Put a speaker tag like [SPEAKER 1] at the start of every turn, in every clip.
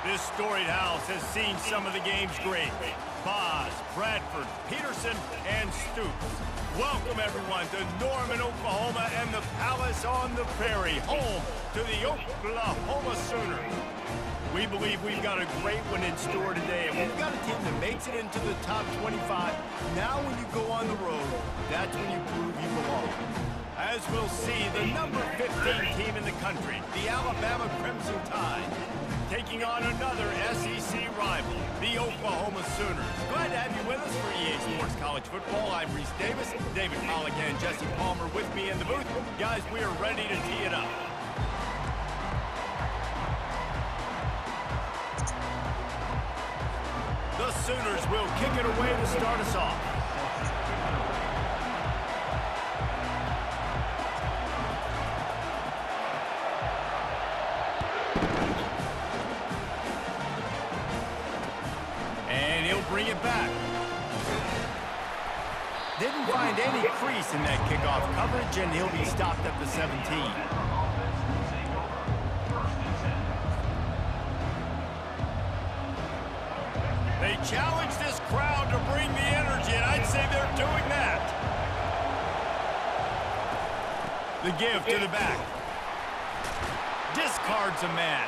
[SPEAKER 1] This storied house has seen some of the game's greats. Boz, Bradford, Peterson, and Stoops. Welcome, everyone, to Norman, Oklahoma, and the Palace on the Prairie, home to the Oklahoma Sooners. We believe we've got a great one in store today, and we've got a team that makes it into the top 25. Now when you go on the road, that's when you prove you belong. As we'll see, the number 15 team in the country, the Alabama Crimson Tide, taking on another SEC rival, the Oklahoma Sooners. Glad to have you with us for EA Sports College Football. I'm Reese Davis, David Pollack and Jesse Palmer with me in the booth. Guys, we are ready to tee it up. The Sooners will kick it away to start us off. And he'll bring it back. Didn't find any crease in that kickoff coverage, and he'll be stopped at the 17. They challenge this crowd to bring the energy, and I'd say they're doing that. The give to the back. Discards a man.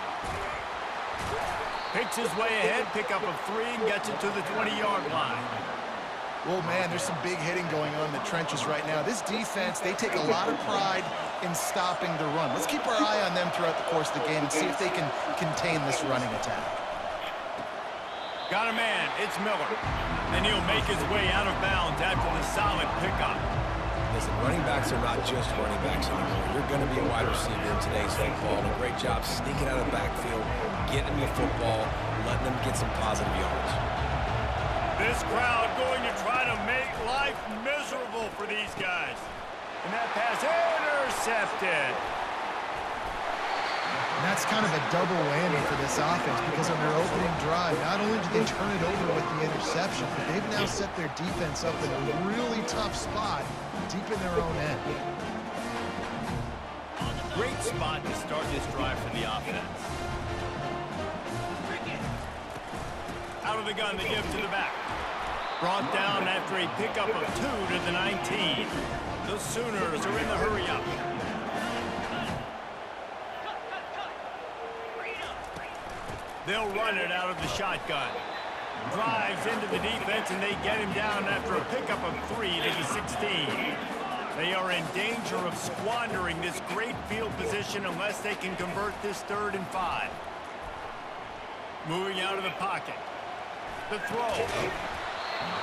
[SPEAKER 1] Picks his way ahead, pick up of 3, and gets it to the 20-yard line.
[SPEAKER 2] Well, man, there's some big hitting going on in the trenches right now. This defense, they take a lot of pride in stopping the run. Let's keep our eye on them throughout the course of the game and see if they can contain this running attack.
[SPEAKER 1] Got a man, it's Miller. And he'll make his way out of bounds after the solid pickup.
[SPEAKER 3] Listen, running backs are not just running backs anymore. You're going to be a wide receiver in today's football. And a great job sneaking out of the backfield, getting them the football, letting them get some positive yards.
[SPEAKER 1] This crowd going to try to make life miserable for these guys. And that pass intercepted.
[SPEAKER 2] And that's kind of a double whammy for this offense because on their opening drive, not only did they turn it over with the interception, but they've now set their defense up in a really tough spot deep in their own end.
[SPEAKER 1] Great spot to start this drive for the offense. Out of the gun, the give to the back. Brought down after a pickup of 2 to the 19. The Sooners are in the hurry-up. They'll run it out of the shotgun. Drives into the defense, and they get him down after a pickup of 3 to the 16. They are in danger of squandering this great field position unless they can convert this 3rd and 5. Moving out of the pocket. The throw.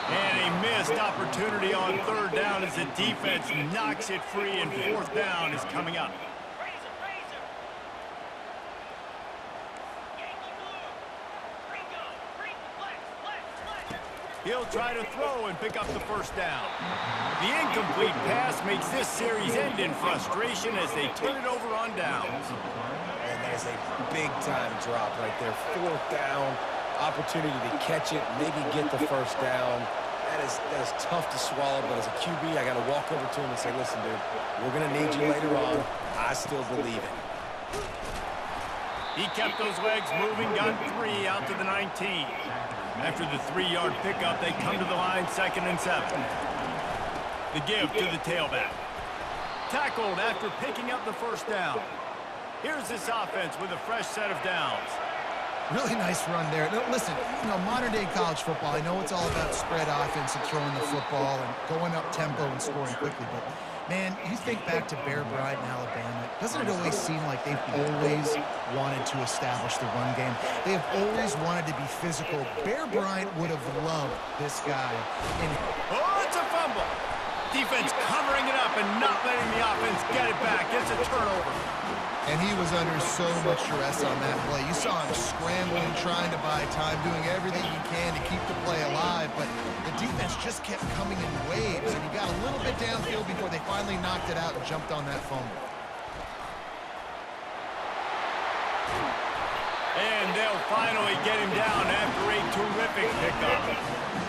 [SPEAKER 1] And a missed opportunity on 3rd down as the defense knocks it free, and 4th down is coming up. He'll try to throw and pick up the 1st down. The incomplete pass makes this series end in frustration as they turn it over on downs.
[SPEAKER 3] And that is a big-time drop right there. 4th down, opportunity to catch it, maybe get the 1st down. That is tough to swallow, but as a QB, I got to walk over to him and say, listen, dude, we're going to need you later on. I still believe it.
[SPEAKER 1] He kept those legs moving, got 3 out to the 19. After the 3-yard pickup, they come to the line 2nd and 7. The give to the tailback. Tackled after picking up the 1st down. Here's this offense with a fresh set of downs.
[SPEAKER 2] Really nice run there. Now, listen, modern-day college football, I know it's all about spread offense and throwing the football and going up tempo and scoring quickly, but, man, you think back to Bear Bryant in Alabama, doesn't it always seem like they've always wanted to establish the run game? They have always wanted to be physical. Bear Bryant would have loved this guy.
[SPEAKER 1] Oh, it's a fumble. Defense covering it up and not letting the offense get it back. It's a turnover.
[SPEAKER 2] And he was under so much stress on that play. You saw him scrambling, trying to buy time, doing everything he can to keep the play alive, but the defense just kept coming in waves, and he got a little bit downfield before they finally knocked it out and jumped on that fumble.
[SPEAKER 1] And they'll finally get him down after a terrific pickup.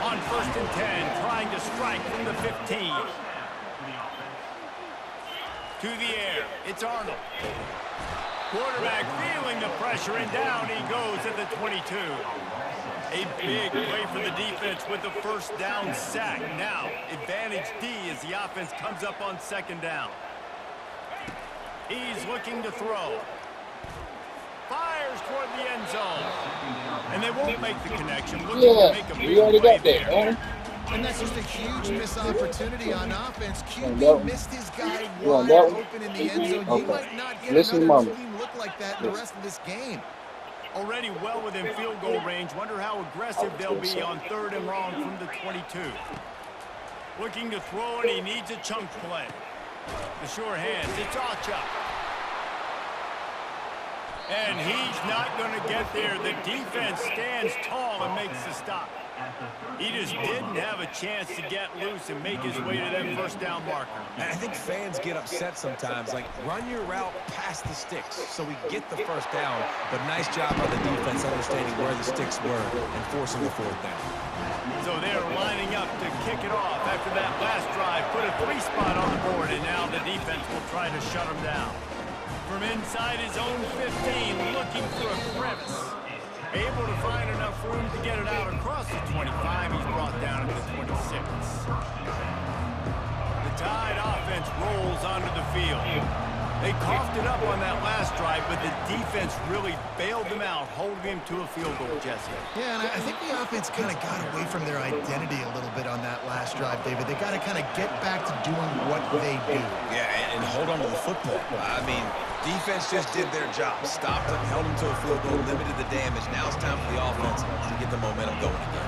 [SPEAKER 1] On 1st and 10, trying to strike from the 15. To the air, it's Arnold. Quarterback feeling the pressure, and down he goes at the 22. A big play for the defense with the first down sack. Now, advantage D as the offense comes up on second down. He's looking to throw. Fires toward the end zone. And they won't make the connection. Looking to make a big play there.
[SPEAKER 2] And that's just a huge missed opportunity on offense. QB missed his guy wide open in the end zone. You might not get another team look like that in the rest of this game.
[SPEAKER 1] Already well within field goal range. Wonder how aggressive they'll be on 3rd and long from the 22. Looking to throw, and he needs a chunk play. The sure hands. It's Ocha. And he's not going to get there. The defense stands tall and makes the stop. He just didn't have a chance to get loose and make his way to that first down marker.
[SPEAKER 3] I think fans get upset sometimes. Like, run your route past the sticks so we get the first down. But nice job on the defense understanding where the sticks were and forcing the 4th down.
[SPEAKER 1] So they're lining up to kick it off after that last drive. Put a 3 spot on the board, and now the defense will try to shut him down. From inside his own 15, looking for a crevice. Able to find enough room to get it out across the 25. He's brought down at the 26. The Tide offense rolls onto the field. They coughed it up on that last drive, but the defense really bailed them out, holding him to a field goal, Jesse.
[SPEAKER 2] Yeah, and I think the offense kind of got away from their identity a little bit on that last drive, David. They got to kind of get back to doing what they do.
[SPEAKER 3] Yeah, and hold on to the football. I mean, defense just did their job. Stopped them, held them to a field goal, limited the damage. Now it's time for the offense to get the momentum going again.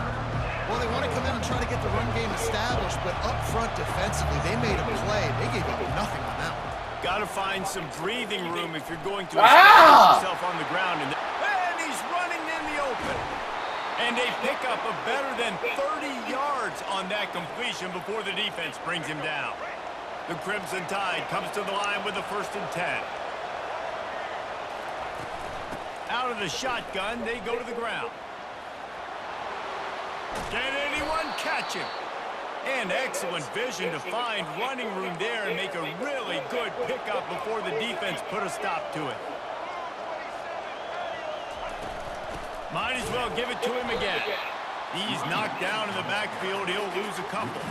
[SPEAKER 2] Well, they want to come in and try to get the run game established, but up front defensively, they made a play. They gave up nothing on that one.
[SPEAKER 1] Got to find some breathing room if you're going to establish yourself on the ground. And he's running in the open. And they pick up a better than 30 yards on that completion before the defense brings him down. The Crimson Tide comes to the line with a 1st and 10. Out of the shotgun, they go to the ground. Can anyone catch him? And excellent vision to find running room there and make a really good pickup before the defense put a stop to it. Might as well give it to him again. He's knocked down in the backfield. He'll lose a couple.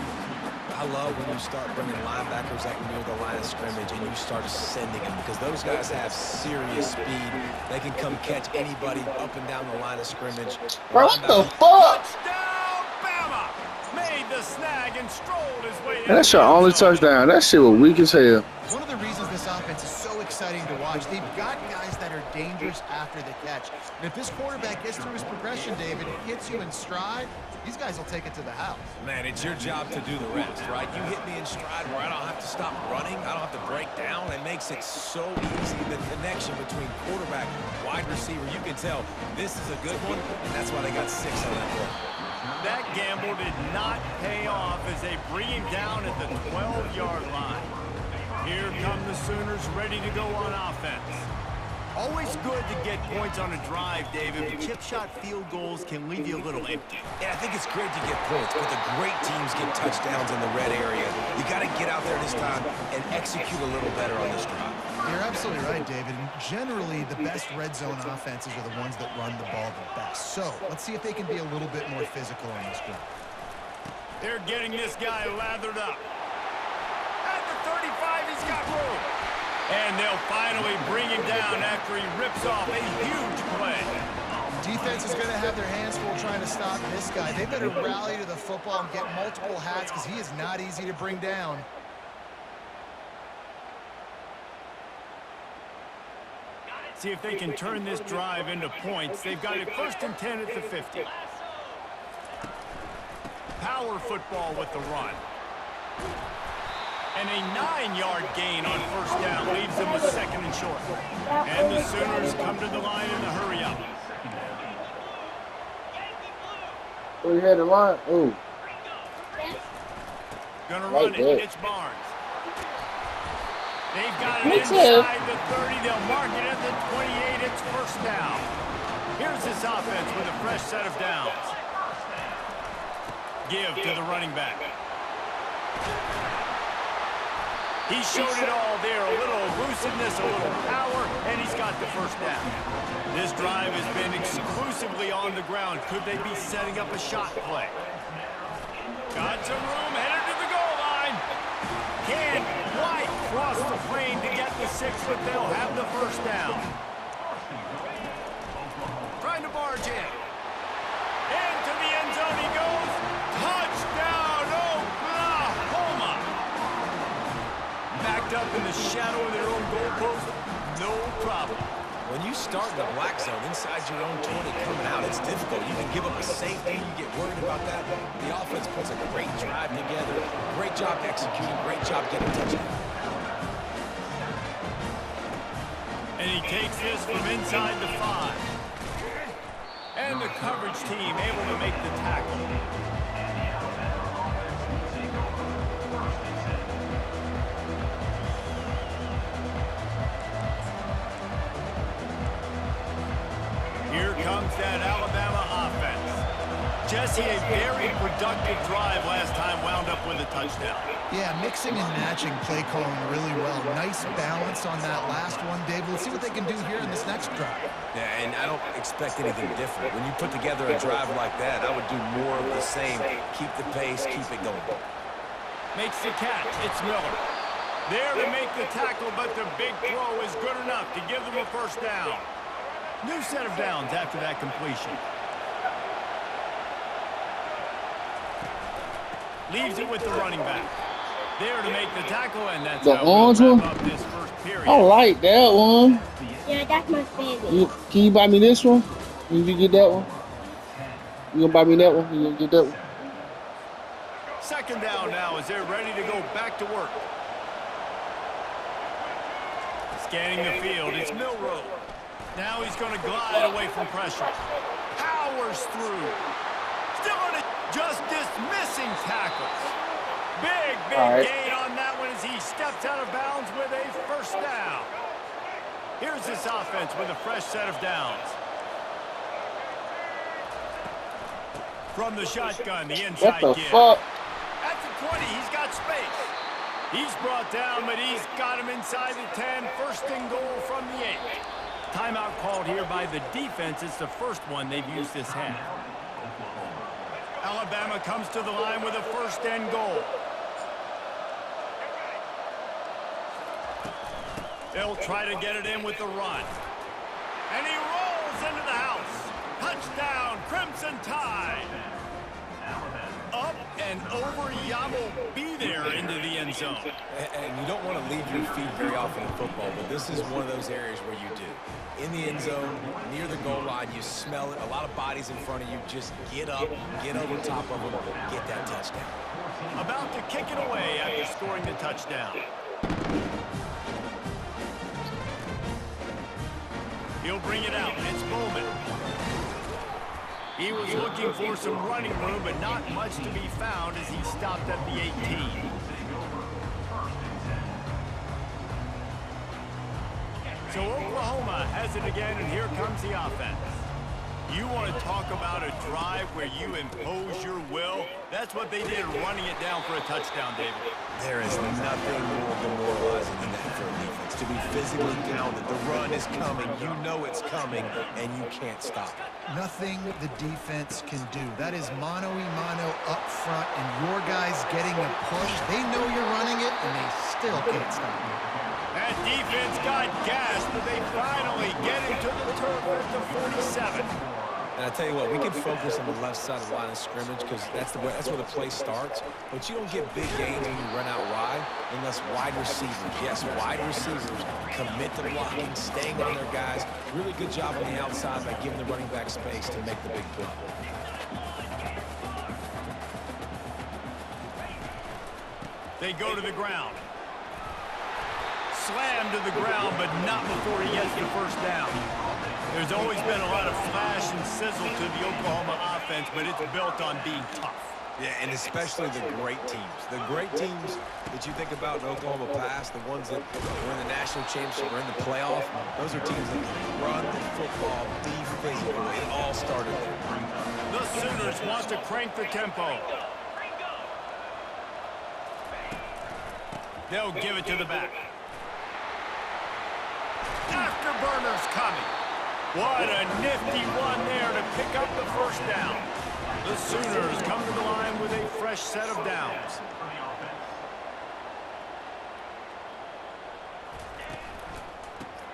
[SPEAKER 3] I love when you start bringing linebackers up near the line of scrimmage and you start sending them because those guys have serious speed. They can come catch anybody up and down the line of scrimmage.
[SPEAKER 4] Bro, what the fuck?
[SPEAKER 1] Touchdown, Bama! Made the snag and strolled his way.
[SPEAKER 4] That's your only touchdown. That shit was weak as hell.
[SPEAKER 2] One of the reasons this offense is so exciting to watch, they've got guys that are dangerous after the catch. And if this quarterback gets through his progression, David, hits you in stride, these guys will take it to the house.
[SPEAKER 3] Man, it's your job to do the rest, right? You hit me in stride where I don't have to stop running. I don't have to break down. It makes it so easy. The connection between quarterback, wide receiver, you can tell this is a good one, and that's why they got 6 on that play.
[SPEAKER 1] That gamble did not pay off as they bring him down at the 12-yard line. Here come the Sooners ready to go on offense. Always good to get points on a drive, David, but chip shot field goals can leave you a little empty.
[SPEAKER 3] Yeah, I think it's great to get points, but the great teams get touchdowns in the red area. You got to get out there this time and execute a little better on this drive.
[SPEAKER 2] You're absolutely right, David. And generally, the best red zone offenses are the ones that run the ball the best. So let's see if they can be a little bit more physical on this drive.
[SPEAKER 1] They're getting this guy lathered up. At the 35, he's got room. And they'll finally bring him down after he rips off a huge play.
[SPEAKER 2] Defense is going to have their hands full trying to stop this guy. They better rally to the football and get multiple hats because he is not easy to bring down.
[SPEAKER 1] See if they can turn this drive into points. They've got it 1st and 10 at the 50. Power football with the run. And a 9-yard gain on 1st down leaves them with 2nd and short. And the Sooners come to the line in the hurry up.
[SPEAKER 4] We had the line. Ooh.
[SPEAKER 1] Gonna run it. It's Barnes. They've got it
[SPEAKER 4] Me
[SPEAKER 1] inside the 30. They'll mark it at the 28. It's 1st down. Here's this offense with a fresh set of downs. Give to the running back. He showed it all there, a little elusiveness, a little power, and he's got the first down. This drive has been exclusively on the ground. Could they be setting up a shot play? Got some room, headed to the goal line. Can't quite cross the plane to get the 6, but they'll have the first down. Trying to barge in. Into the end zone he goes. Touchdown, Oklahoma! Backed up in the shadow of their own goalpost, no problem.
[SPEAKER 3] When you start in the black zone inside your own 20 coming out, it's difficult. You can give up a safety. You get worried about that. The offense puts a great drive together. Great job executing. Great job getting a touchdown.
[SPEAKER 1] And he takes this from inside the 5. And the coverage team able to make the tackle. Here comes that Alabama offense. Jesse, a very productive drive last time, wound up with a touchdown.
[SPEAKER 2] Yeah, mixing and matching play calling really well. Nice balance on that last one, Dave. Let's see what they can do here in this next drive.
[SPEAKER 3] Yeah, and I don't expect anything different. When you put together a drive like that, I would do more of the same. Keep the pace, keep it going.
[SPEAKER 1] Makes the catch. It's Miller. There to make the tackle, but the big throw is good enough to give them a first down. New set of downs after that completion. Leaves it with the running back. There to make the tackle, and that's
[SPEAKER 4] The
[SPEAKER 1] how we'll
[SPEAKER 4] orange
[SPEAKER 1] wrap
[SPEAKER 4] one?
[SPEAKER 1] up this first period.
[SPEAKER 4] I like that one.
[SPEAKER 5] Yeah, that's my favorite.
[SPEAKER 4] Can you buy me this one? Can you get that one? You gonna buy me that one? You gonna get that one?
[SPEAKER 1] Second down now as they're ready to go back to work. Scanning the field, it's Milrow. Now he's going to glide away from pressure. Powers through. Still on it, just dismissing tackles. Big gain on that one as he steps out of bounds with a first down. Here's this offense with a fresh set of downs. From the shotgun, the inside
[SPEAKER 4] What the
[SPEAKER 1] give.
[SPEAKER 4] fuck?
[SPEAKER 1] At the 20, he's got space. He's brought down, but he's got him inside the 10. First and goal from the 8. Timeout called here by the defense. It's the first one they've used this half. Alabama comes to the line with a first and goal. They'll try to get it in with the run. And he rolls into the house. Touchdown, Crimson Tide. Up and over, Yamo be there into the end zone.
[SPEAKER 3] And you don't want to leave your feet very often in football, but this is one of those areas where you do. In the end zone, near the goal line, you smell it. A lot of bodies in front of you. Just get up, get over top of them, get that touchdown.
[SPEAKER 1] About to kick it away after scoring the touchdown. He'll bring it out. It's Bowman. He was looking for some running room, but not much to be found as he stopped at the 18. So Oklahoma has it again, and here comes the offense. You want to talk about a drive where you impose your will? That's what they did, running it down for a touchdown, David.
[SPEAKER 3] There is nothing more demoralizing than that for a defense. To be physically pounded, the run is coming, you know it's coming, and you can't stop it.
[SPEAKER 2] Nothing the defense can do. That is mano-a-mano up front, and your guys getting a push. They know you're running it, and they still can't stop it.
[SPEAKER 1] That defense got gashed, but they finally get him to the turf at the 47.
[SPEAKER 3] And I tell you what, we can focus on the left side of the line of scrimmage because that's where the play starts. But you don't get big gains when you run out wide unless wide receivers, yes, wide receivers commit to blocking, staying on their guys. Really good job on the outside by giving the running back space to make the big play.
[SPEAKER 1] They go to the ground. Slammed to the ground, but not before he gets the first down. There's always been a lot of flash and sizzle to the Oklahoma offense, but it's built on being tough.
[SPEAKER 3] Yeah, and especially the great teams. The great teams that you think about in Oklahoma past, the ones that were in the national championship or in the playoff, those are teams that run the football, be physical. It all started there.
[SPEAKER 1] The Sooners want to crank the tempo. They'll give it to the back. Afterburners coming. What a nifty one there to pick up the first down. The Sooners come to the line with a fresh set of downs.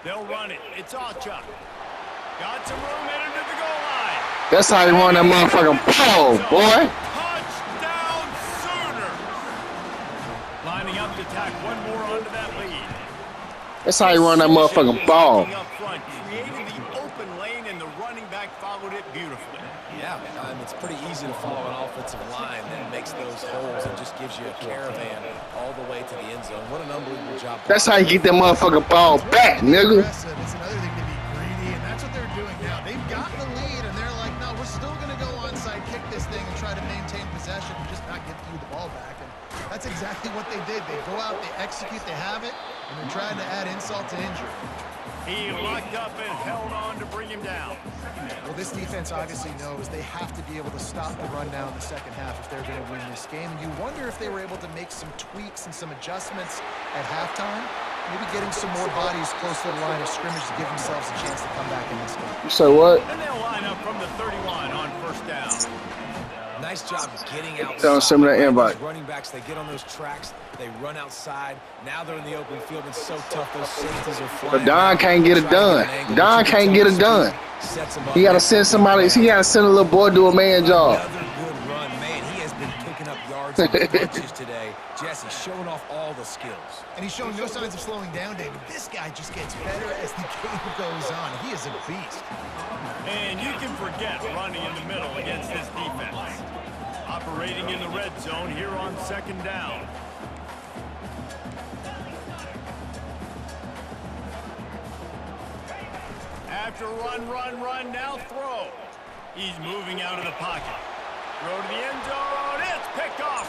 [SPEAKER 1] They'll run it. It's Chuck. Got some room headed to the goal line.
[SPEAKER 4] That's how you run that motherfucking ball, boy.
[SPEAKER 1] Touchdown Sooners. Lining up to tack one more onto that lead.
[SPEAKER 4] That's how you run that motherfucking ball.
[SPEAKER 1] Up front, created the open lane, and the running back followed it beautifully.
[SPEAKER 3] Yeah, it's pretty easy to follow an offensive line that makes those holes and just gives you a caravan all the way to the end zone. What an unbelievable job.
[SPEAKER 4] That's how you get that motherfucking ball back, nigga.
[SPEAKER 2] It's another thing to be greedy, and that's what they're doing now. They've got the lead, and they're like, no, we're still going to go onside, kick this thing, and try to maintain possession and just not give you the ball back. And that's exactly what they did. They go out, they execute, they have it, and they're trying to add insult to injury.
[SPEAKER 1] He locked up and held on to bring him down.
[SPEAKER 2] Well, this defense obviously knows they have to be able to stop the run now in the second half if they're going to win this game. And you wonder if they were able to make some tweaks and some adjustments at halftime, maybe getting some more bodies close to the line of scrimmage to give themselves a chance to come back in this game.
[SPEAKER 4] You say what?
[SPEAKER 1] And they'll line up from the 31 on first down.
[SPEAKER 3] Nice job getting outside.
[SPEAKER 4] Tell some of that invite.
[SPEAKER 3] Running backs, they get on those tracks, they run outside. Now they're in the open field. It's so tough. Those safeties are flying.
[SPEAKER 4] But Don can't get it done. Don can't get it done. He got to send somebody. He got to send a little boy do a man job.
[SPEAKER 3] Another good run, man. He has been picking up yards in bunches today. Jesse showing off all the skills.
[SPEAKER 2] And he's showing no signs of slowing down, David. This guy just gets better as the game goes on. He is a beast.
[SPEAKER 1] And you can forget running in the middle against this defense. Operating in the red zone here on second down. After run, now throw. He's moving out of the pocket. Throw to the end zone. It's picked off.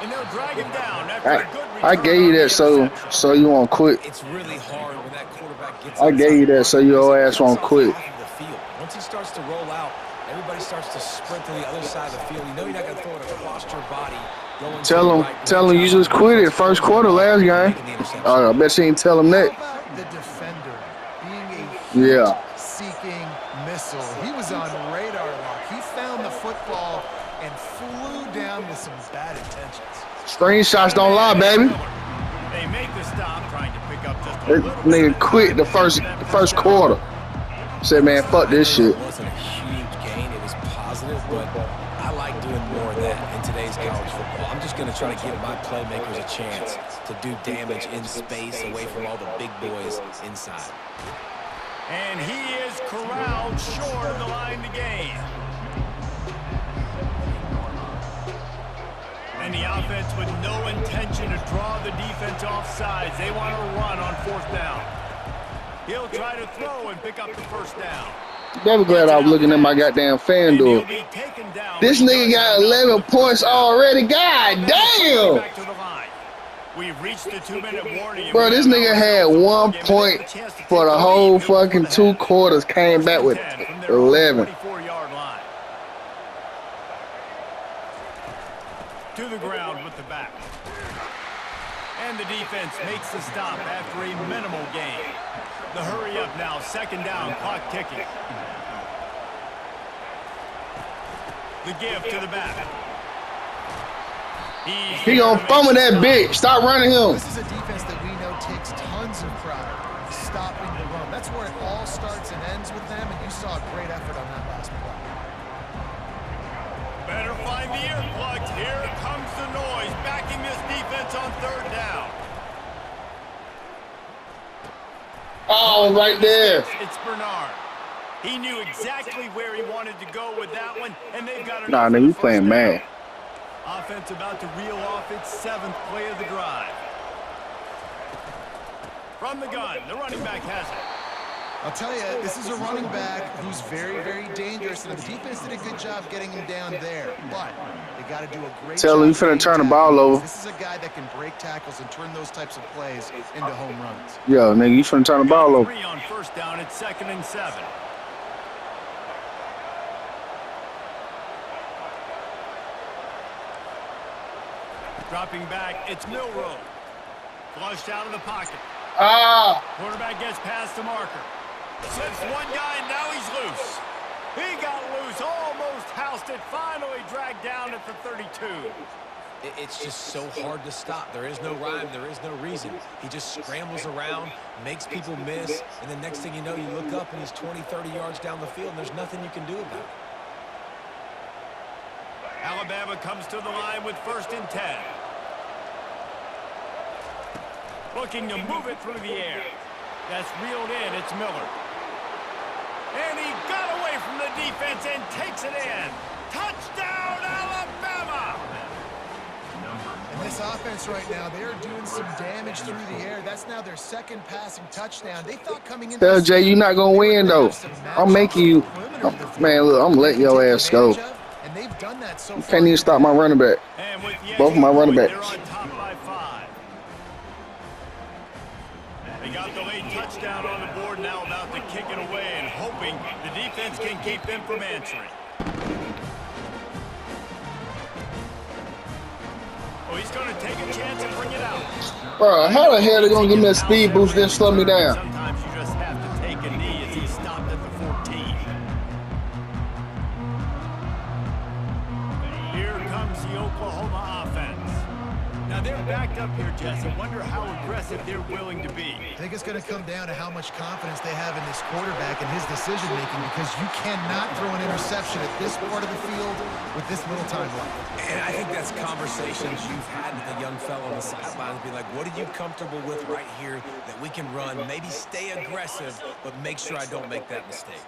[SPEAKER 1] And they'll drag him down after a good return.
[SPEAKER 4] I gave you that so you won't quit.
[SPEAKER 3] It's really hard when that quarterback gets
[SPEAKER 4] I gave you that so your ass won't quit.
[SPEAKER 3] Once he starts to roll out, everybody starts to sprint to the other side of the field. You know you're not going to throw it across your body.
[SPEAKER 4] Tell him you just quit it first quarter last game. I bet you ain't tell him that.
[SPEAKER 2] How about the defender being a heat-seeking missile? He was on radar lock. He found the football and flew down with some bad intentions.
[SPEAKER 4] Screenshots don't lie, baby.
[SPEAKER 1] They make the stop, trying to pick up just a
[SPEAKER 4] That
[SPEAKER 1] little
[SPEAKER 4] nigga quit the first quarter. Said, man, fuck this shit.
[SPEAKER 3] It wasn't a huge gain. It was positive, but I like doing more of that in today's college football. I'm just going to try to give my playmakers a chance to do damage in space away from all the big boys inside.
[SPEAKER 1] And he is corralled short of the line to gain. And the offense with no intention to draw the defense off sides. They want to run on fourth down. He'll try to throw and pick up the first down.
[SPEAKER 4] Never glad I was looking at my goddamn FanDuel. This nigga got 11 points already. God damn!
[SPEAKER 1] We've reached the 2-minute warning.
[SPEAKER 4] Bro, this nigga had 1 point for the whole fucking 2 quarters. Came back with 11.
[SPEAKER 1] To the ground with the back. And the defense makes the stop after a minimal gain. The hurry up now, second down, clock ticking. The give to the back.
[SPEAKER 4] He gonna fumble that bitch. Stop running him.
[SPEAKER 2] This is a defense that we know takes tons of pride stopping the run. That's where it all starts and ends with them, and you saw a great effort on that last play.
[SPEAKER 1] Better find the earplugs. Here comes the noise, backing this defense on third down.
[SPEAKER 4] Oh, right there.
[SPEAKER 1] It's Bernard. He knew exactly where he wanted to go with that one, and they've got
[SPEAKER 4] Nah, nigga, you playing man.
[SPEAKER 1] Offense about to reel off its 7th play of the drive. From the gun, the running back has it.
[SPEAKER 2] I'll tell you, this is a running back who's very, very dangerous, and the defense did a good job getting him down there, but they got to do a great
[SPEAKER 4] Tell him you finna turn the ball over.
[SPEAKER 2] This is a guy that can break tackles and turn those types of plays into home runs.
[SPEAKER 4] Yo, nigga, you finna turn the ball over.
[SPEAKER 1] 3 on first down, it's 2nd and 7. Dropping back, it's Milrow. Flushed out of the pocket.
[SPEAKER 4] Ah!
[SPEAKER 1] Quarterback gets past the marker. Slips one guy, and now he's loose. He got loose, almost housed it, finally dragged down at the 32.
[SPEAKER 3] It's just so hard to stop. There is no rhyme. There is no reason. He just scrambles around, makes people miss, and the next thing you know, you look up and he's 20, 30 yards down the field, and there's nothing you can do about it.
[SPEAKER 1] Alabama comes to the line with 1st and 10. Looking to move it through the air. That's reeled in. It's Miller. And he got away from the defense and takes it in. Touchdown, Alabama!
[SPEAKER 2] And this offense right now, they are doing some damage through the air. That's now their 2nd passing touchdown. They thought coming in.
[SPEAKER 4] Tell Jay you're not gonna win though. I'm making you. Man, look, I'm letting your ass go.
[SPEAKER 2] And they've done that so
[SPEAKER 4] You
[SPEAKER 2] far.
[SPEAKER 4] can't even stop my running back. Both of my running backs.
[SPEAKER 1] They're on top by 5. They got the late touchdown on the board, now about to kick it away and hoping the defense can keep them from answering. Oh, he's going to take a chance and bring it out.
[SPEAKER 4] Bro, how the hell are they gonna give me a speed boost and slow me down?
[SPEAKER 1] Sometimes you just have to take a knee as he stopped at the 14. Here comes the Oklahoma offense. Now they're backed up here, Jesse. Wonder how aggressive they're willing to be.
[SPEAKER 2] I think it's going to come down to how much confidence they have in this quarterback and his decision-making, because you cannot throw an interception at this part of the field with this little time left.
[SPEAKER 3] And I think that's conversations you've had with a young fellow on the sidelines. Be like, what are you comfortable with right here that we can run? Maybe stay aggressive, but make sure I don't make that mistake.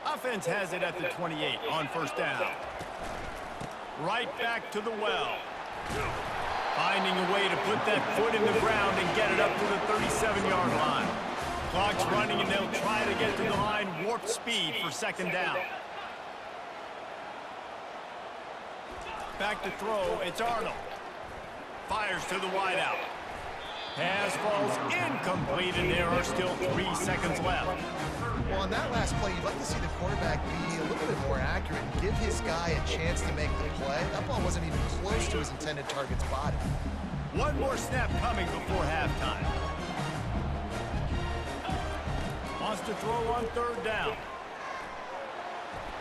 [SPEAKER 1] Offense has it at the 28 on 1st down. Right back to the well. Finding a way to put that foot in the ground and get it up to the 37-yard line. Clock's running, and they'll try to get to the line warp speed for 2nd down. Back to throw, it's Arnold. Fires to the wideout. Pass falls incomplete, and there are still 3 seconds left.
[SPEAKER 2] Well, on that last play, you'd like to see the quarterback be a little bit more accurate and give his guy a chance to make the play. That ball wasn't even close to his intended target's body.
[SPEAKER 1] One more snap coming before halftime. Wants to throw on 3rd down.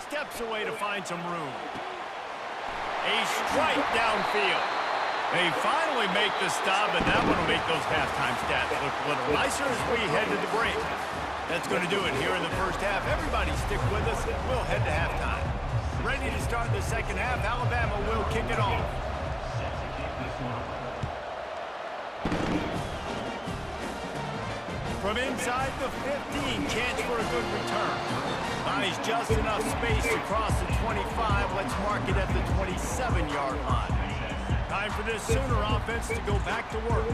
[SPEAKER 1] Steps away to find some room. A strike downfield. They finally make the stop, and that one will make those halftime stats look a little nicer as we head to the break. That's going to do it here in the 1st half. Everybody stick with us. We'll head to halftime. Ready to start the 2nd half. Alabama will kick it off. From inside the 15, chance for a good return. Buys just enough space to cross the 25. Let's mark it at the 27-yard line. Time for this Sooner offense to go back to work.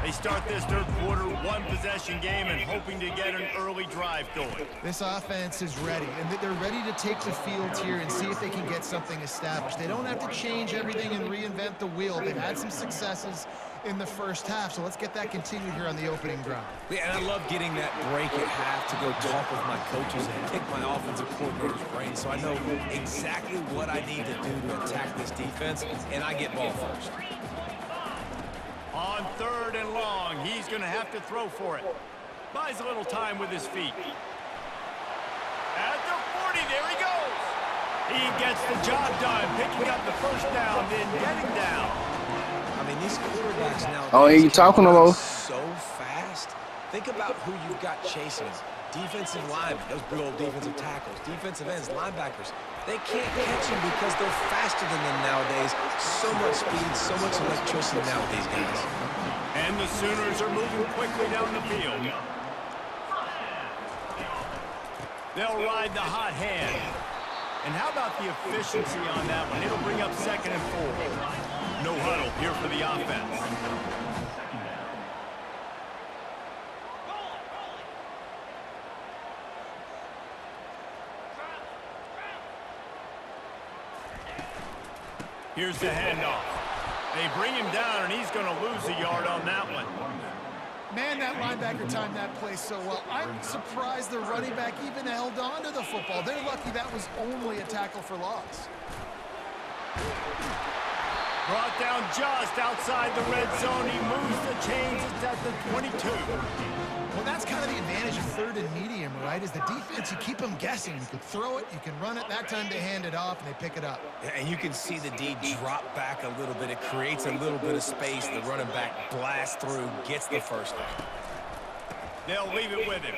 [SPEAKER 1] They start this 3rd quarter, 1-possession game, and hoping to get an early drive going.
[SPEAKER 2] This offense is ready, and they're ready to take the field here and see if they can get something established. They don't have to change everything and reinvent the wheel. They've had some successes in the 1st half, so let's get that continued here on the opening drive.
[SPEAKER 3] Yeah, and I love getting that break at half to go talk with my coaches and pick my offensive coordinator's brain, so I know exactly what I need to do to attack this defense, and I get ball first.
[SPEAKER 1] On 3rd and long, he's going to have to throw for it. Buys a little time with his feet. At the 40, there he goes. He gets the job done, picking up the 1st down, then getting down.
[SPEAKER 3] I mean, these quarterbacks now.
[SPEAKER 4] Oh, ain't you talking about?
[SPEAKER 3] So fast. Think about who you've got chasing. Defensive linemen, those big old defensive tackles, defensive ends, linebackers. They can't catch them because they're faster than them nowadays. So much speed, so much electricity now with these guys.
[SPEAKER 1] And the Sooners are moving quickly down the field. They'll ride the hot hand. And how about the efficiency on that one? It'll bring up 2nd and 4. No huddle here for the offense. Here's the handoff. They bring him down, and he's going to lose a yard on that one.
[SPEAKER 2] Man, that linebacker timed that play so well. I'm surprised the running back even held on to the football. They're lucky that was only a tackle for loss.
[SPEAKER 1] Brought down just outside the red zone. He moves the chains. It's at the 22.
[SPEAKER 2] Well, that's kind of the advantage of third and medium, right? Is the defense, you keep them guessing. You can throw it, you can run it. That time they hand it off, and they pick it up.
[SPEAKER 3] And you can see the D drop back a little bit. It creates a little bit of space. The running back blasts through, gets the first down.
[SPEAKER 1] They'll leave it with him.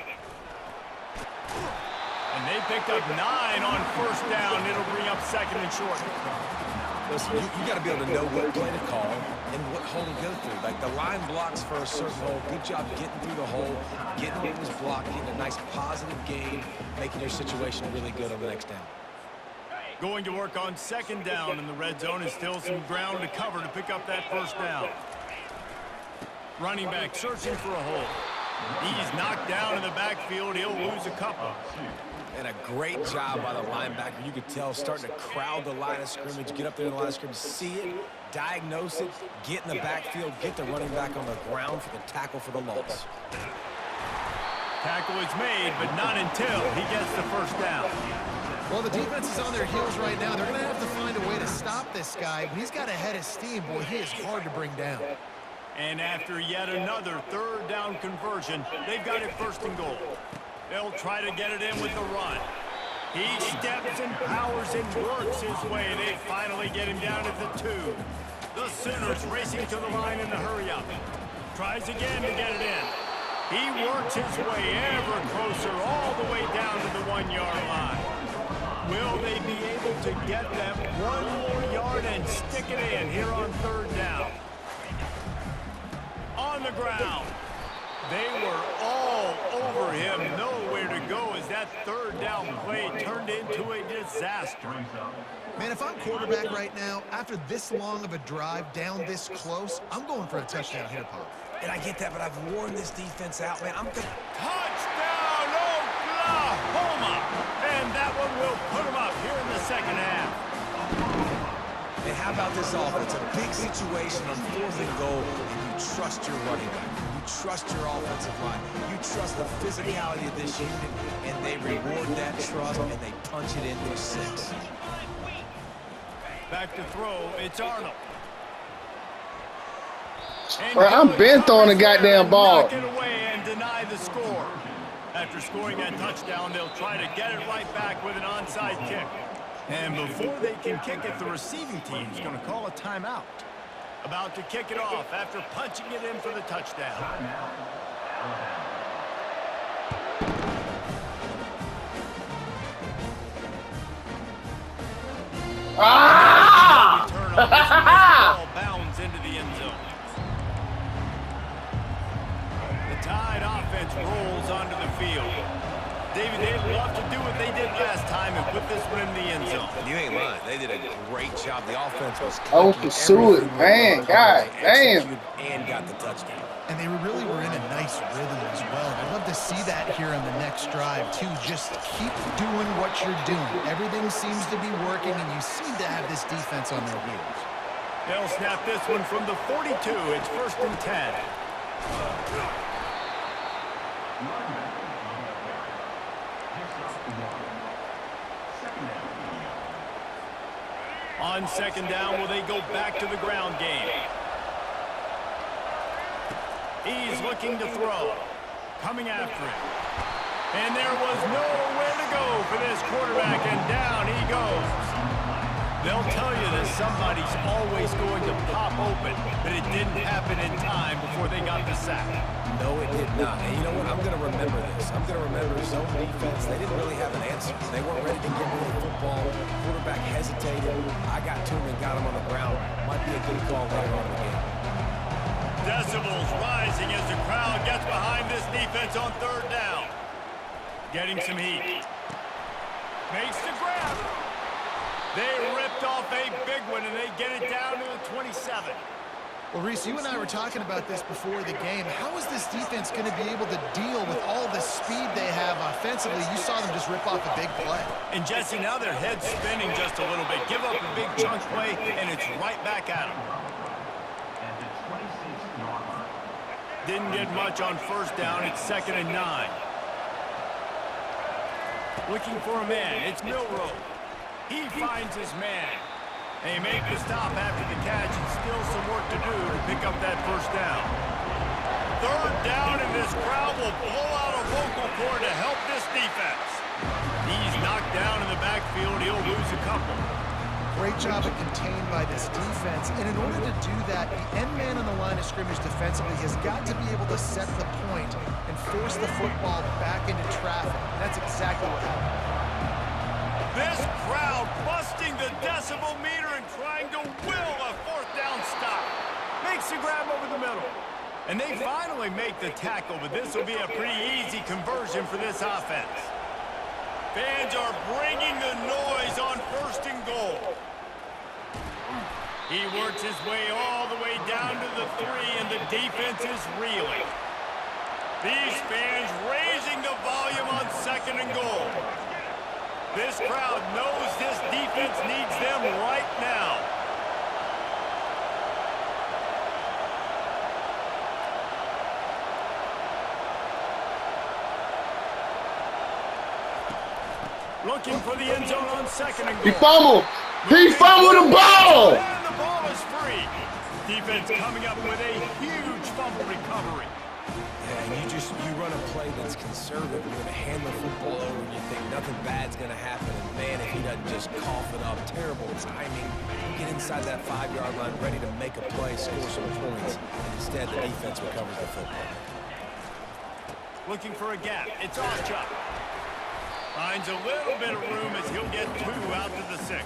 [SPEAKER 1] And they picked up 9 on first down. It'll bring up second and short.
[SPEAKER 3] Listen, you got to be able to know what play to call and what hole to go through. Like the line blocks for a certain hole. Good job getting through the hole, getting what was blocked, getting a nice positive gain, making your situation really good on the next down.
[SPEAKER 1] Going to work on second down in the red zone is still some ground to cover to pick up that first down. Running back searching for a hole. He's knocked down in the backfield. He'll lose a couple.
[SPEAKER 3] And a great job by the linebacker. You could tell starting to crowd the line of scrimmage, get up there in the line of scrimmage, see it, diagnose it, get in the backfield, get the running back on the ground for the tackle for the loss.
[SPEAKER 1] Tackle is made, but not until he gets the first down.
[SPEAKER 2] Well, the defense is on their heels right now. They're going to have to find a way to stop this guy. When he's got a head of steam, boy, he is hard to bring down.
[SPEAKER 1] And after yet another third down conversion, they've got it first and goal. They'll try to get it in with the run. He steps and powers and works his way. They finally get him down at the 2. The Sooners racing to the line in the hurry-up. Tries again to get it in. He works his way ever closer all the way down to the 1-yard line. Will they be able to get that 1 more yard and stick it in here on third down? On the ground. They were all over him. Nowhere to go as that third down play turned into a disaster.
[SPEAKER 2] Man, if I'm quarterback right now, after this long of a drive down this close, I'm going for a touchdown here, Pop.
[SPEAKER 3] And I get that, but I've worn this defense out, man.
[SPEAKER 1] Touchdown, Oklahoma! And that one will put them up here in the second half.
[SPEAKER 3] And how about this offense? A big situation on 4th and goal, and you trust your running back. You trust your offensive line. You trust the physicality of this unit, and they reward that trust, and they punch it into 6.
[SPEAKER 1] Back to throw, it's Arnold.
[SPEAKER 4] Bro, I'm bent throwing the goddamn ball.
[SPEAKER 1] Knock it away and deny the score. After scoring that touchdown, they'll try to get it right back with an onside kick. And before they can kick it, the receiving team is going to call a timeout. About to kick it off after punching it in for the touchdown.
[SPEAKER 4] Ah!
[SPEAKER 1] Return on this ball bounds into the end zone. The Tide offense rolls onto the field. David, they'd love to do what they did last time and put this one in the end zone.
[SPEAKER 3] You ain't lying. They did a great job. The offense was
[SPEAKER 4] Oh, pursue it, man. God damn.
[SPEAKER 3] And got the touchdown.
[SPEAKER 2] And they really were in a nice rhythm as well. I'd love to see that here on the next drive, too. Just keep doing what you're doing. Everything seems to be working, and you seem to have this defense on their heels.
[SPEAKER 1] They'll snap this one from the 42. It's 1st and 10. On second down, will they go back to the ground game? He's looking to throw. Coming after him. And there was nowhere to go for this quarterback, and down he goes. They'll tell you that somebody's always going to pop open, but it didn't happen in time before they got the sack.
[SPEAKER 3] No, it did not. And you know what? I'm going to remember this. I'm going to remember zone defense. They didn't really have an answer. They weren't ready to get rid of the football. Quarterback hesitated. I got to him and got him on the ground. Might be a good call later on in the game.
[SPEAKER 1] Decibels rising as the crowd gets behind this defense on third down. Getting some heat. Makes the grab. They ripped off a big one, and they get it down to the 27.
[SPEAKER 2] Well, Reese, you and I were talking about this before the game. How is this defense going to be able to deal with all the speed they have offensively? You saw them just rip off a big play.
[SPEAKER 1] And, Jesse, now their head's spinning just a little bit. Give up a big chunk play, and it's right back at them. Didn't get much on first down. It's 2nd and 9. Looking for a man. It's Milrow. He finds his man. They make the stop after the catch, and still some work to do to pick up that first down. Third down, and this crowd will blow out a vocal cord to help this defense. He's knocked down in the backfield. He'll lose a couple.
[SPEAKER 2] Great job of contained by this defense. And in order to do that, the end man on the line of scrimmage defensively has got to be able to set the point and force the football back into traffic. That's exactly what happened.
[SPEAKER 1] This crowd busting the decibel meter and trying to will a fourth down stop. Makes the grab over the middle. And they finally make the tackle, but this will be a pretty easy conversion for this offense. Fans are bringing the noise on first and goal. He works his way all the way down to the 3, and the defense is reeling. These fans raising the volume on second and goal. This crowd knows this defense needs them right now. Looking for the end zone on second and goal.
[SPEAKER 4] He fumbled. He fumbled the ball.
[SPEAKER 1] And the ball is free. Defense coming up with a huge fumble recovery.
[SPEAKER 3] Yeah, and you run a play that's conservative. You're going to hand the football over and you think nothing bad's going to happen. And man, if he doesn't just cough it up, terrible timing. You get inside that 5-yard line ready to make a play, score some points. And instead, the defense recovers the football.
[SPEAKER 1] Looking for a gap. It's off chop. Finds a little bit of room as he'll get 2 out to the 6.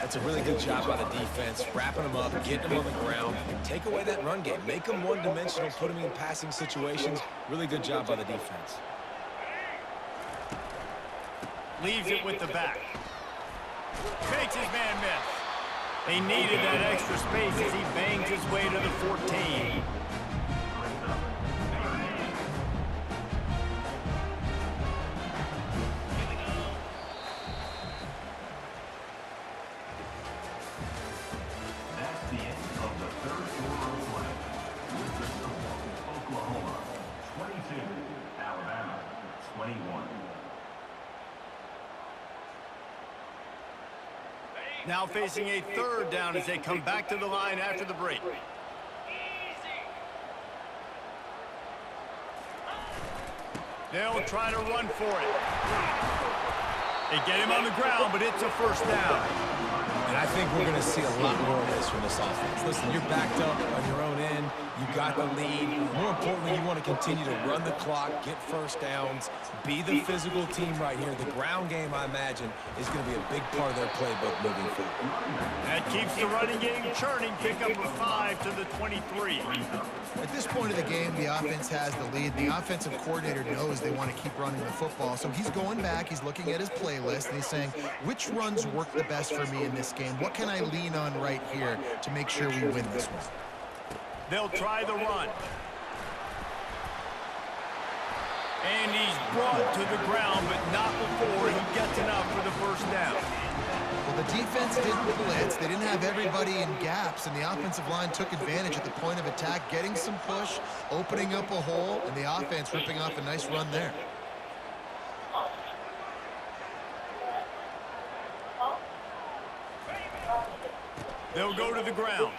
[SPEAKER 3] That's a really good job by the defense, wrapping them up, getting them on the ground. Take away that run game. Make them one-dimensional, put them in passing situations. Really good job by the defense.
[SPEAKER 1] Leaves it with the back. Makes his man miss. They needed that extra space as he bangs his way to the 14. Now facing a third down as they come back to the line after the break. They'll try to run for it. They get him on the ground, but it's a first down.
[SPEAKER 3] And I think we're going to see a lot more of this from this offense. Listen, you're backed up on your own end. You got the lead. More importantly, you want to continue to run the clock, get first downs, be the physical team right here. The ground game, I imagine, is going to be a big part of their playbook moving forward.
[SPEAKER 1] That keeps the running game churning. Pick up a 5 to the 23.
[SPEAKER 2] At this point of the game, the offense has the lead. The offensive coordinator knows they want to keep running the football. So he's going back, he's looking at his playlist, and he's saying, which runs work the best for me in this game? What can I lean on right here to make sure we win this one?
[SPEAKER 1] They'll try the run. And he's brought to the ground, but not before he gets enough for the first down.
[SPEAKER 2] Well, the defense didn't blitz. They didn't have everybody in gaps, and the offensive line took advantage at the point of attack, getting some push, opening up a hole, and the offense ripping off a nice run there.
[SPEAKER 1] They'll go to the ground.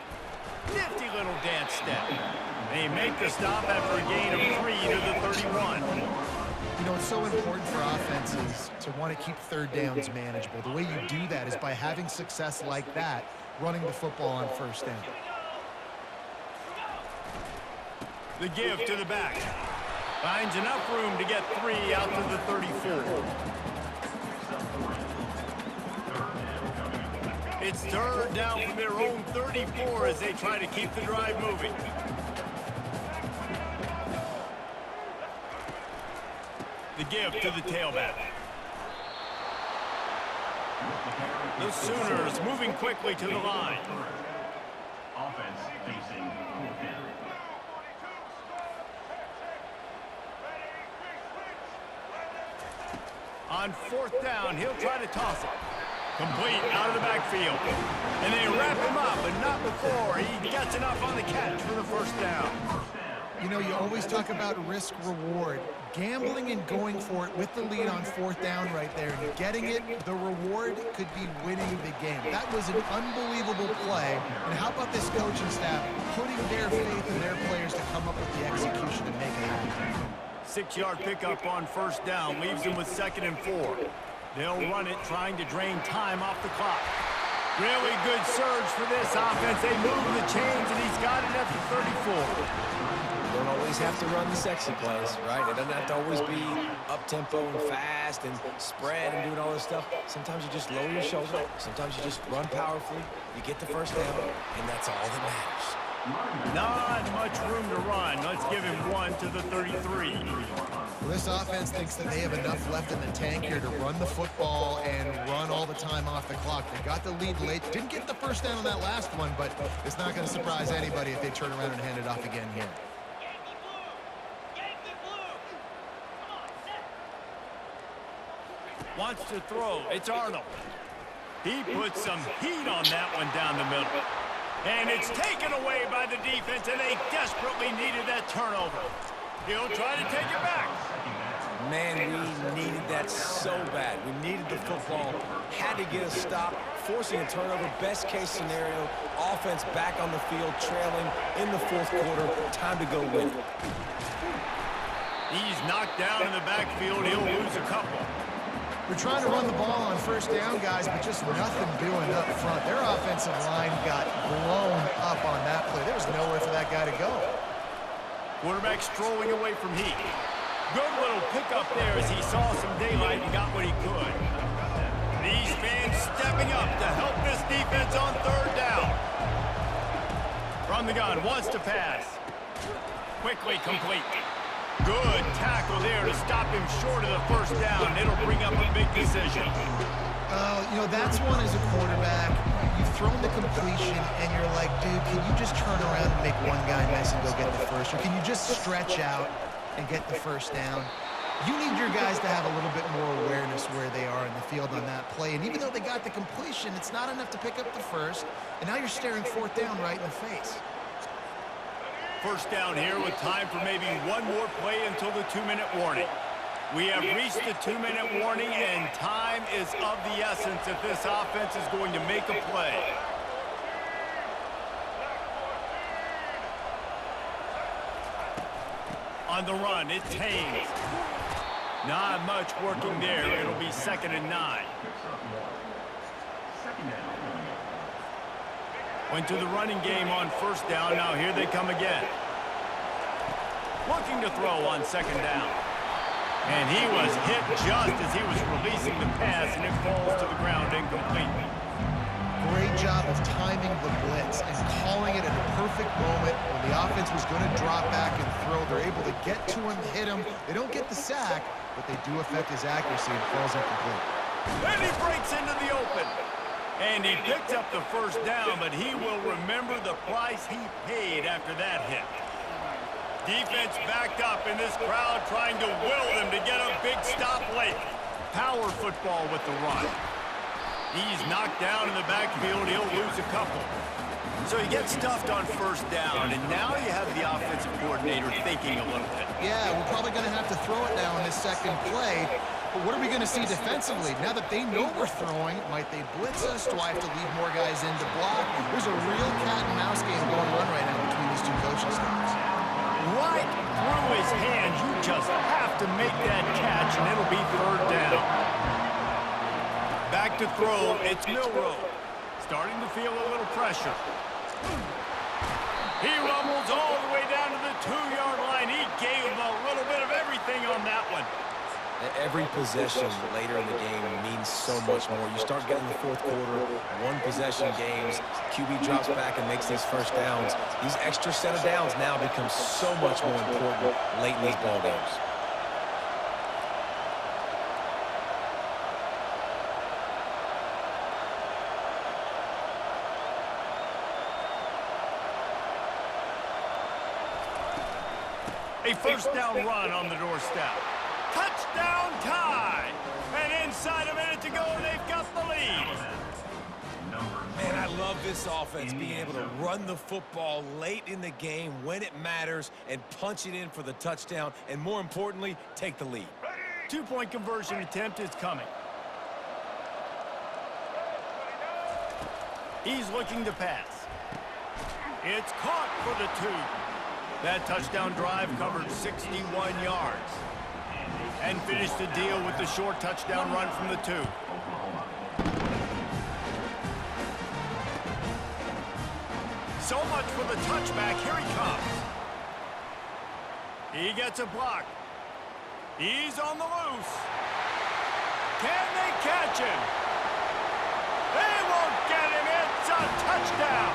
[SPEAKER 1] Nifty little dance step. They make the stop after a gain of 3 to the 31.
[SPEAKER 2] You know, it's so important for offenses to want to keep third downs manageable. The way you do that is by having success like that, running the football on first down.
[SPEAKER 1] The give to the back. Finds enough room to get 3 out to the 34. It's third down from their own 34 as they try to keep the drive moving. The give to the tailback. The Sooners moving quickly to the line.
[SPEAKER 6] Offense facing fourth down.
[SPEAKER 1] On fourth down, he'll try to toss it. Complete out of the backfield. And they wrap him up, but not before he gets enough on the catch for the first down.
[SPEAKER 2] You know, you always talk about risk-reward. Gambling and going for it with the lead on 4th down right there and getting it, the reward could be winning the game. That was an unbelievable play. And how about this coaching staff putting their faith in their players to come up with the execution and make it happen?
[SPEAKER 1] 6-yard pickup on 1st down leaves them with 2nd and 4. They'll run it, trying to drain time off the clock. Really good surge for this offense. They move the chains, and he's got it at the 34.
[SPEAKER 3] You don't always have to run the sexy plays, right? It doesn't have to always be up-tempo and fast and spread and doing all this stuff. Sometimes you just lower your shoulder. Sometimes you just run powerfully. You get the 1st down, and that's all that matters.
[SPEAKER 1] Not much room to run. Let's give him 1 to the 33.
[SPEAKER 2] Well, this offense thinks that they have enough left in the tank here to run the football and run all the time off the clock. They got the lead late. Didn't get the 1st down on that last one, but it's not going to surprise anybody if they turn around and hand it off again here.
[SPEAKER 1] Wants to throw. It's Arnold. He puts some heat on that one down the middle. And it's taken away by the defense, and they desperately needed that turnover. He'll try to take it back.
[SPEAKER 3] Man, we needed that so bad. We needed the football. Had to get a stop, forcing a turnover. Best case scenario, offense back on the field, trailing in the 4th quarter. Time to go win it.
[SPEAKER 1] He's knocked down in the backfield. He'll lose a couple.
[SPEAKER 2] They're trying to run the ball on 1st down, guys, but just nothing doing up front. Their offensive line got blown up on that play. There was nowhere for that guy to go.
[SPEAKER 1] Quarterback strolling away from heat. Good little pickup there as he saw some daylight and got what he could. These fans stepping up to help this defense on 3rd down. From the gun, wants to pass. Quickly complete. Good tackle there to stop him short of the 1st down. It'll bring up a big decision.
[SPEAKER 2] You know, that's one as a quarterback. You've thrown the completion, and you're like, dude, can you just turn around and make one guy miss and go get the 1st? Or can you just stretch out and get the 1st down? You need your guys to have a little bit more awareness where they are in the field on that play. And even though they got the completion, it's not enough to pick up the 1st. And now you're staring 4th down right in the face.
[SPEAKER 1] 1st down here with time for maybe one more play until the 2-minute warning. We have reached the 2-minute warning, and time is of the essence if this offense is going to make a play. On the run, it's Haynes. Not much working there. It'll be 2nd and 9. Went to the running game on 1st down. Now here they come again. Looking to throw on 2nd down. And he was hit just as he was releasing the pass, and it falls to the ground incomplete.
[SPEAKER 2] Great job of timing the blitz and calling it at a perfect moment when the offense was going to drop back and throw. They're able to get to him, hit him. They don't get the sack, but they do affect his accuracy and falls incomplete.
[SPEAKER 1] And he breaks into the open. And he picked up the 1st down, but he will remember the price he paid after that hit. Defense backed up in this crowd trying to will them to get a big stop late. Power football with the run. He's knocked down in the backfield. He'll lose a couple. So he gets stuffed on 1st down, and now you have the offensive coordinator thinking a little bit.
[SPEAKER 2] Yeah, we're probably going to have to throw it now in this 2nd play. But what are we going to see defensively? Now that they know we're throwing, might they blitz us? Do I have to leave more guys in to block? There's a real cat and mouse game going on right now between these two coaching staffs.
[SPEAKER 1] Right through his hands. You just have to make that catch, and it'll be 3rd down. Back to throw. It's Milroe. Starting to feel a little pressure. He rumbles all the way down to the 2-yard line. He gave him a little bit of everything on that one.
[SPEAKER 3] Every possession later in the game means so much more. You start getting the 4th quarter, one-possession games, QB drops back and makes these 1st downs. These extra set of downs now become so much more important late in these ball games.
[SPEAKER 1] A 1st down run on the doorstep. Touchdown tie! And inside a minute to go, they've got the lead.
[SPEAKER 3] Man, I love this offense being able to run the football late in the game when it matters and punch it in for the touchdown and, more importantly, take the lead.
[SPEAKER 1] 2-point conversion attempt is coming. He's looking to pass. It's caught for the 2. That touchdown drive covered 61 yards and finished the deal with the short touchdown run from the 2. So much for the touchback. Here he comes. He gets a block. He's on the loose. Can they catch him? They won't get him. It's a touchdown.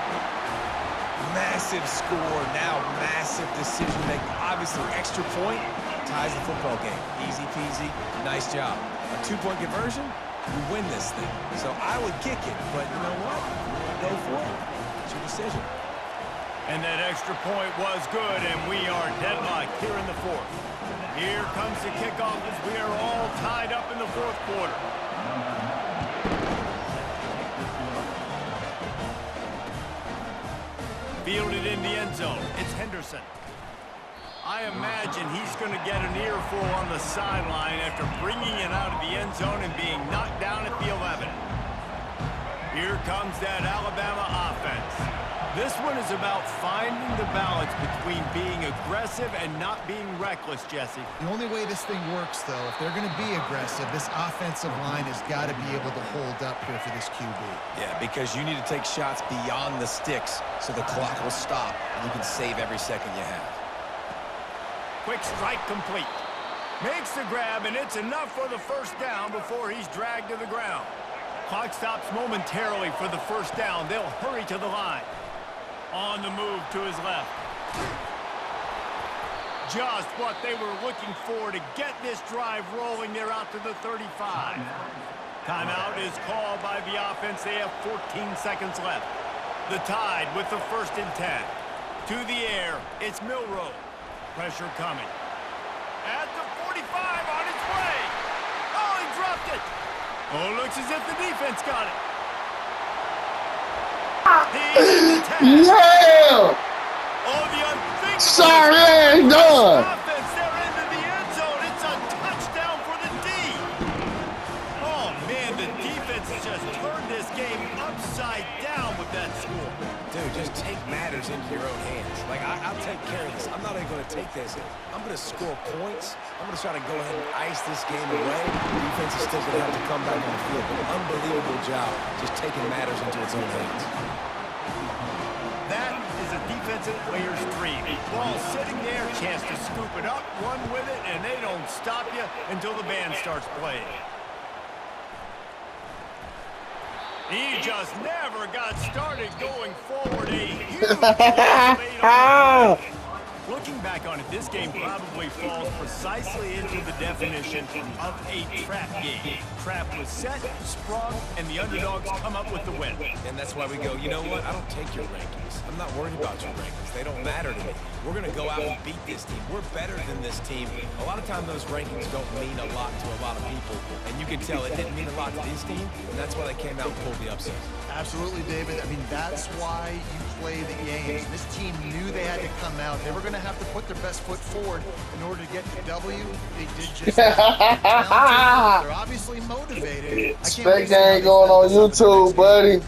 [SPEAKER 3] Massive score, now massive decision making. Obviously, extra point ties the football game. Easy peasy, nice job. A 2-point conversion, you win this thing. So I would kick it, but you know what? Go for it. It's your decision.
[SPEAKER 1] And that extra point was good, and we are deadlocked here in the 4th. Here comes the kickoff as we are all tied up in the 4th quarter. Fielded in the end zone. It's Henderson. I imagine he's going to get an earful on the sideline after bringing it out of the end zone and being knocked down at the 11. Here comes that Alabama offense. This one is about finding the balance between being aggressive and not being reckless, Jesse.
[SPEAKER 2] The only way this thing works, though, if they're going to be aggressive, this offensive line has got to be able to hold up here for this QB.
[SPEAKER 3] Yeah, because you need to take shots beyond the sticks so the clock will stop and you can save every second you have.
[SPEAKER 1] Quick strike complete. Makes the grab, and it's enough for the first down before he's dragged to the ground. Clock stops momentarily for the first down. They'll hurry to the line. On the move to his left. Just what they were looking for to get this drive rolling. They're out to the 35. Timeout is called by the offense. They have 14 seconds left. The Tide with the 1st and 10. To the air, it's Milroe. Pressure coming. At the 45, on its way. Oh, he dropped it. Oh, looks as if the defense got it.
[SPEAKER 4] Yeah!
[SPEAKER 1] Oh, the unthinkable.
[SPEAKER 4] Sorry, ain't done.
[SPEAKER 1] Offense, they're into the end zone. It's a touchdown for the D. Oh, man, the defense has just turned this game upside down with that score.
[SPEAKER 3] Dude, just take matters into your own hands. Like, I'll take care of this. I'm not even going to take this. I'm going to score points. I'm going to try to go ahead and ice this game away. The defense is still going to have to come back on the field. An unbelievable job just taking matters into its own hands.
[SPEAKER 1] That is a defensive player's dream. Ball sitting there, chance to scoop it up, run with it, and they don't stop you until the band starts playing. He just never got started going forward. A huge play on the Looking back on it, this game probably falls precisely into the definition of a trap game. Trap was set, sprung, and the underdogs come up with the win.
[SPEAKER 3] And that's why we go, you know what? I don't take your rankings. I'm not worried about your rankings. They don't matter to me. We're going to go out and beat this team. We're better than this team. A lot of times those rankings don't mean a lot to a lot of people. And you can tell it didn't mean a lot to this team. And that's why they came out and pulled the upset.
[SPEAKER 2] Absolutely, David. I mean, that's why you play the games. This team knew they had to come out. They were going to have to put their best foot forward in order to get the W. They did just that. They're obviously motivated.
[SPEAKER 4] That game going on YouTube, buddy.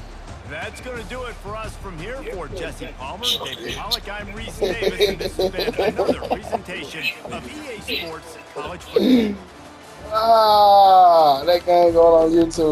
[SPEAKER 1] That's going to do it for us from here. For Jesse Palmer, David Pollock, I'm Reese Davis, and this has been another presentation of EA Sports College Football.
[SPEAKER 4] Ah, that game going on YouTube.